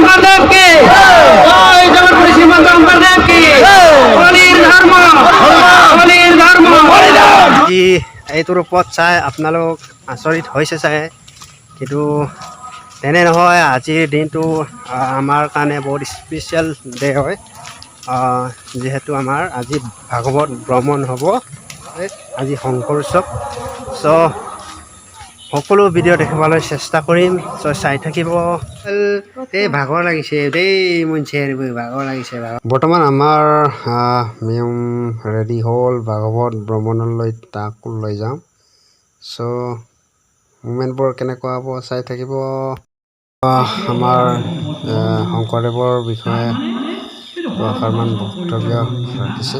শংকৰদেৱ কি জয় জগতগুৰু শ্ৰীমন্ত শংকৰদেৱ কি হলিৰ ধৰ্ম হলিৰ ধৰ্ম আজি এইটোৰ ওপৰত চাই আপোনালোক আচৰিত হৈছে চাগে কিন্তু তেনে নহয় আজিৰ দিনটো আমাৰ কাৰণে বহুত স্পেচিয়েল ডে হয় যিহেতু আমাৰ আজি ভাগৱত ভ্ৰমণ হ'ব আজি শংকৰ উৎসৱ চ' সকলো ভিডিঅ' দেখিবলৈ চেষ্টা কৰিম চ' চাই থাকিব এই ভাগৰ লাগিছে দেই মুঞ্চে ভাগৰ লাগিছে বৰ্তমান আমাৰ মিয়ম ৰেডি হ'ল ভাগৱত ভ্ৰমণলৈ তাক লৈ যাম চ' মুমেণ্টবোৰ কেনেকুৱা হ'ব চাই থাকিব আমাৰ শংকৰদেৱৰ বিষয়ে এষাৰমান বক্তব্য ৰাখিছে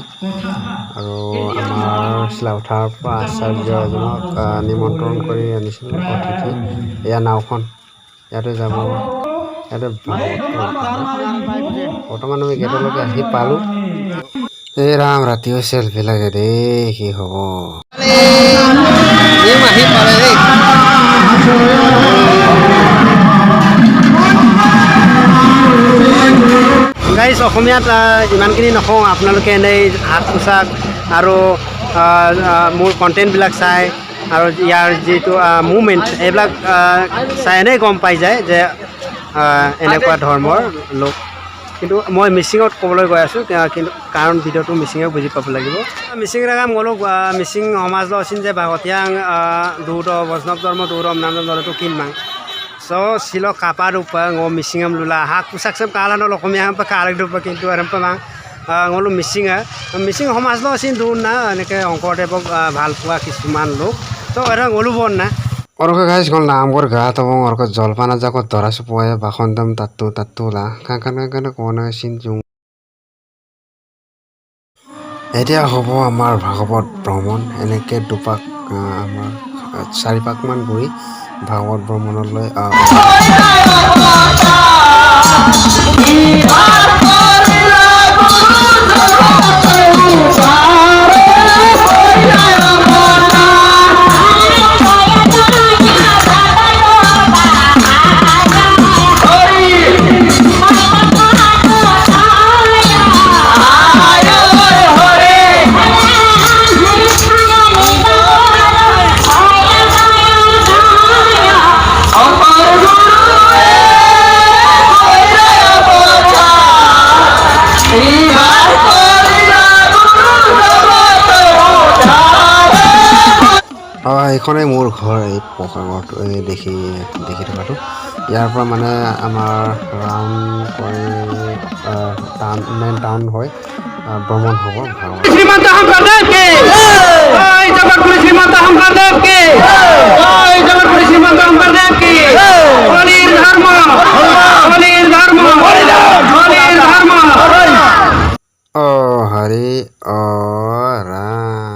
আৰু আমাৰ চিলাউঠাৰ পৰা আচাৰ্য এজনক নিমন্ত্ৰণ কৰি আনিছিল অতিথি এয়া নাওখন ইয়াতে যাব ইয়াতে বৰ্তমান আমি গেটলৈকে আহি পালোঁ এই ৰাম ৰাতি হৈছে চেলফি লাগে দেই কি হ'ব আহি পালে দেই গাইজ অসমীয়াত ইমানখিনি নকওঁ আপোনালোকে এনেই সাজ পোছাক আৰু মোৰ কণ্টেণ্টবিলাক চাই আৰু ইয়াৰ যিটো মুভমেণ্ট এইবিলাক চাই এনেই গম পাই যায় যে এনেকুৱা ধৰ্মৰ লোক কিন্তু মই মিচিঙত ক'বলৈ গৈ আছোঁ কিন্তু কাৰণ ভিডিঅ'টো মিচিঙে বুজি পাব লাগিব মিচিং ৰাগাম গ'লোঁ মিচিং সমাজ লচিন যে ভাগতিয়াং দৌৰ বৈষ্ণৱ ধৰ্ম দৌৰম নাম ধৰ্মটো কিনমাং চ' silo kapar upa ngo misingam lula hak pusak sem kala no lokomia hampa kala dupa kintu aram pamang ngolu misinga mising homas lo sin dun na eneke শংকৰদেৱক ভাল পোৱা কিছুমান লোক তো আৰু ngolu বন না orko guys gol namgor ga to orko jolpana jako dorasu poe bakhondam tattu la kankana kona sin jung এতিয়া হ'ব আমাৰ ভাগৱত ভ্ৰমণ এনেকে দুপাক আমাৰ 4 পাকমান ঘূৰি ভাগৱত ভ্ৰমণলৈ এইখনেই মোৰ ঘৰ এই পকা ঘৰটো দেখি থকাটো ইয়াৰ পৰা মানে আমাৰ ৰাউণ্ড কৰি মেইন টাউন হয় ভ্ৰমণ হ'ব শ্ৰীমন্ত শংকৰদেৱ কি জয় জগতগুৰু শ্ৰীমন্ত শংকৰদেৱ কি জয় জগতগুৰু শ্ৰীমন্ত শংকৰদেৱ কি হলিৰ ধৰ্ম হলিৰ ধৰ্ম হলিৰ ধৰ্ম অ হৰি অ ৰাম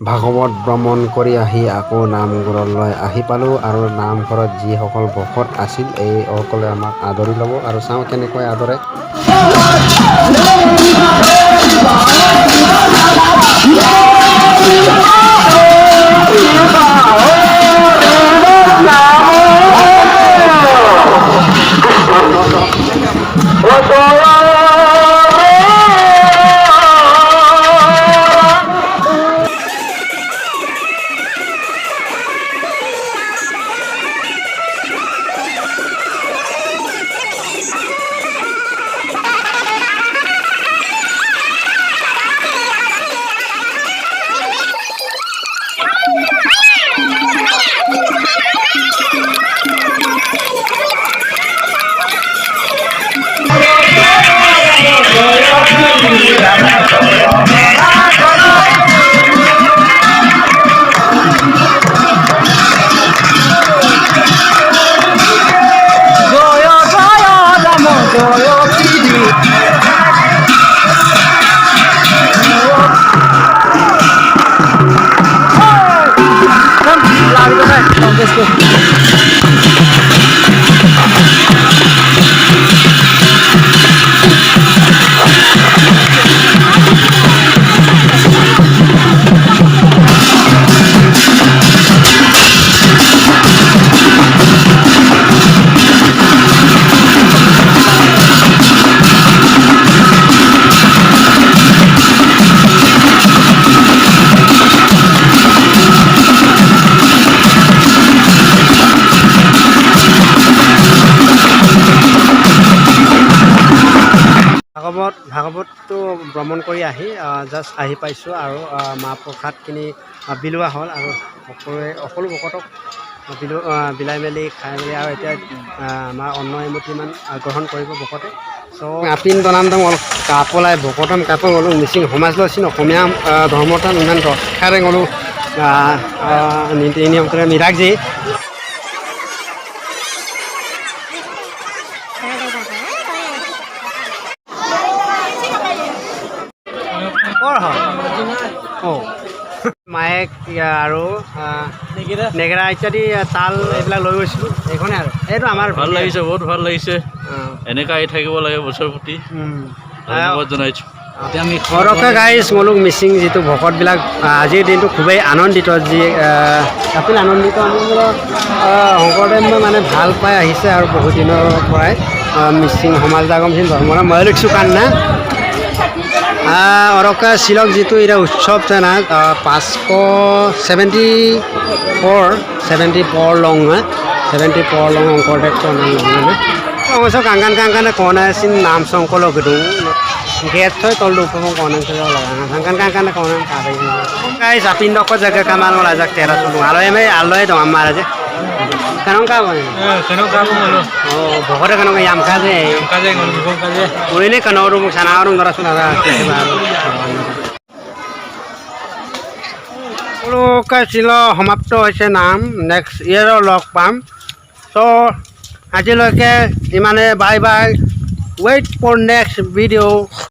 ভাগৱত ভ্ৰমণ কৰি আহি আকৌ নামঘৰলৈ আহি পালোঁ আৰু নামঘৰত যিসকল ভকত আছিল এই সকলে আমাক আদৰি ল'ব আৰু চাওঁ কেনেকৈ আদৰে ভাগৱতটো ভ্ৰমণ কৰি আহি জাষ্ট আহি পাইছোঁ আৰু মাহ প্ৰসাদখিনি বিলোৱা হ'ল আৰু সকলো ভকতক বিলাই মেলি খাই মেলি আৰু এতিয়া আমাৰ অন্ন এমুঠিমান গ্ৰহণ কৰিব ভকতে চ' আপিন দনামদম অলপ কাপলাই ভকতম কাপ গ'লোঁ মিচিং সমাজ লৈছিল অসমীয়া ধৰ্মতান ইমান ৰক্ষাৰে গ'লোঁ নীতি নিয়ম কৰি মিৰাক যি ক'ৰ হয় অঁ মায়েক আৰু নেগেৰা ইত্যাদি তাল এইবিলাক লৈ গৈছিলোঁ এইখনে আৰু এইটো আমাৰ ভাল লাগিছে বহুত ভাল লাগিছে এনেকৈ আহি থাকিব লাগে বছৰ প্ৰতি ধন্যবাদ জনাইছোঁ এতিয়া আমি সৰহকৈ গাইছ মোলোক মিচিং যিটো ভকতবিলাক আজিৰ দিনটো খুবেই আনন্দিত যি কাপিল আনন্দিত আমি শংকৰদেৱ মানে ভাল পাই আহিছে আৰু বহুত দিনৰ পৰাই মিচিং সমাজ আগমচিং ধৰ্মৰ মই লিখিছোঁ কান্না অৰকা শিলক যিটো এতিয়া উৎসৱ চেনা 574 লং 74 লং শংকৰদেৱ অংশ কাংকান কাংকানে কণাচিন নাম শংকল গেদুং গেট থৈ তলটো উপভোগ কণাঞ্চল কাংকান কাংকানে কণা কাই জাপিন দক জায়গা কামাল রাজা তেরা চলুং আলোয় দং আমার যে kanong ka mo oh bokore kanong yam ka je urile kanoru sanaru ngara sunara লোক ছিল সমাপ্ত হৈছে নাম নেক্সট ইয়েৰৰ লগ পাম চ' আজিলৈকে ইমানে bye bye wait for next video'